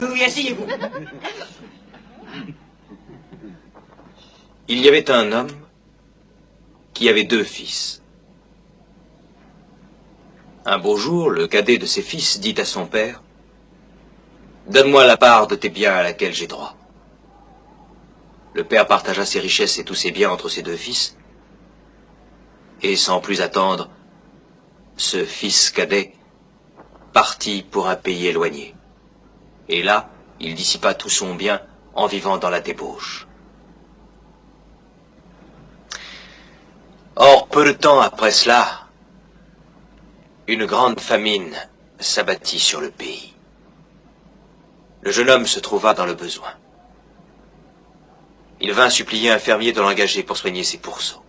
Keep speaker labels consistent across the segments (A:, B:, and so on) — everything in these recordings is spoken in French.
A: Oui, asseyez-vous.
B: Il y avait un homme qui avait 2 fils. Un beau jour, le cadet de ses fils dit à son père, « Donne-moi la part de tes biens à laquelle j'ai droit. » Le père partagea ses richesses et tous ses biens entre ses 2 fils, et sans plus attendre, ce fils cadet partit pour un pays éloigné. Et là, il dissipa tout son bien en vivant dans la débauche. Or, peu de temps après cela, une grande famine s'abattit sur le pays. Le jeune homme se trouva dans le besoin. Il vint supplier un fermier de l'engager pour soigner ses pourceaux.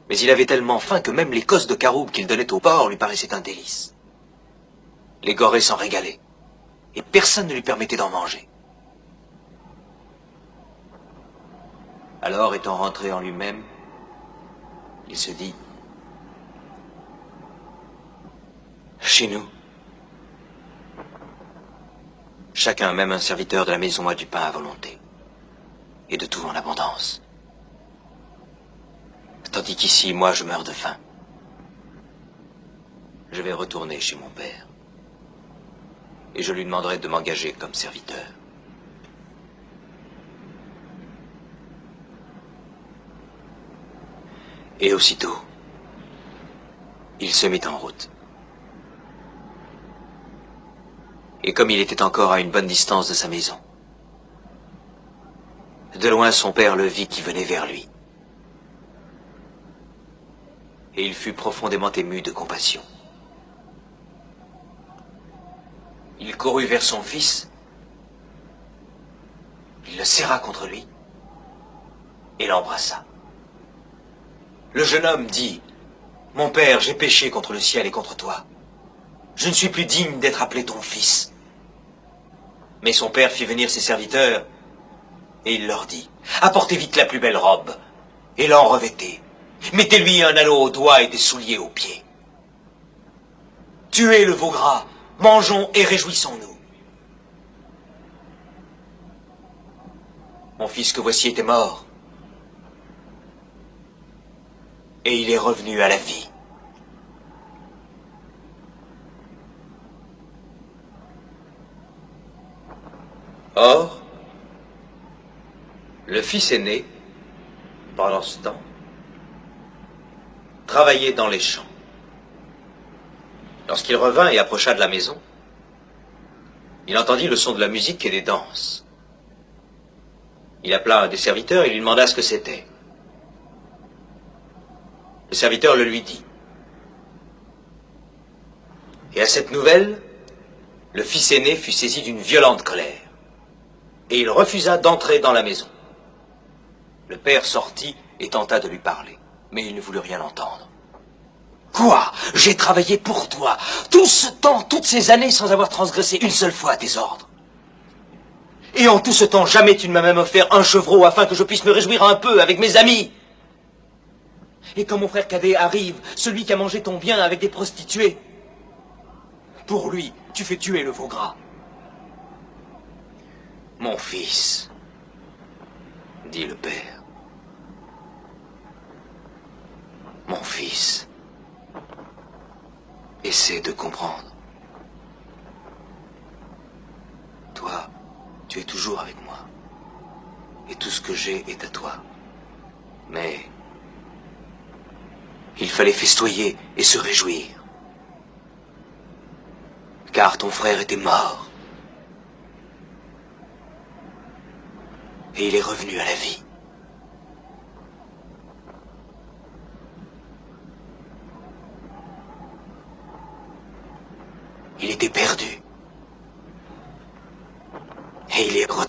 B: Mais il avait tellement faim que même les cosses de caroube qu'il donnait au porc lui paraissaient un délice. Les gorées s'en régalaient, et personne ne lui permettait d'en manger. Alors, étant rentré en lui-même, il se dit, « Chez nous, chacun, même un serviteur de la maison, a du pain à volonté, et de tout en abondance. Tandis qu'ici, moi, je meurs de faim. Je vais retourner chez mon père, et je lui demanderai de m'engager comme serviteur. » Et aussitôt, il se mit en route. Et comme il était encore à une bonne distance de sa maison, de loin son père le vit qui venait vers lui. Et il fut profondément ému de compassion. Il courut vers son fils, il le serra contre lui et l'embrassa. Le jeune homme dit, « Mon père, j'ai péché contre le ciel et contre toi. Je ne suis plus digne d'être appelé ton fils. » Mais son père fit venir ses serviteurs, et il leur dit, « Apportez vite la plus belle robe, et l'en revêtez. Mettez-lui un anneau au doigt et des souliers aux pieds. Tuez le veau gras, mangeons et réjouissons-nous. Mon fils que voici était mort, et il est revenu à la vie. » Or, le fils aîné, pendant ce temps, travaillait dans les champs. Lorsqu'il revint et approcha de la maison, il entendit le son de la musique et des danses. Il appela un des serviteurs et lui demanda ce que c'était. Le serviteur le lui dit. Et à cette nouvelle, le fils aîné fut saisi d'une violente colère, et il refusa d'entrer dans la maison. Le père sortit et tenta de lui parler, mais il ne voulut rien entendre. « Quoi? J'ai travaillé pour toi, tout ce temps, toutes ces années, sans avoir transgressé une seule fois tes ordres. Et en tout ce temps, jamais tu ne m'as même offert un chevreau afin que je puisse me réjouir un peu avec mes amis. Et quand mon frère cadet arrive, celui qui a mangé ton bien avec des prostituées, pour lui, tu fais tuer le veau gras. » « Mon fils, dit le père, mon fils, essaie de comprendre. Toi, tu es toujours avec moi, et tout ce que j'ai est à toi. Mais il fallait festoyer et se réjouir, car ton frère était mort. Et il est revenu à la vie. Il était perdu. Et il est retourné.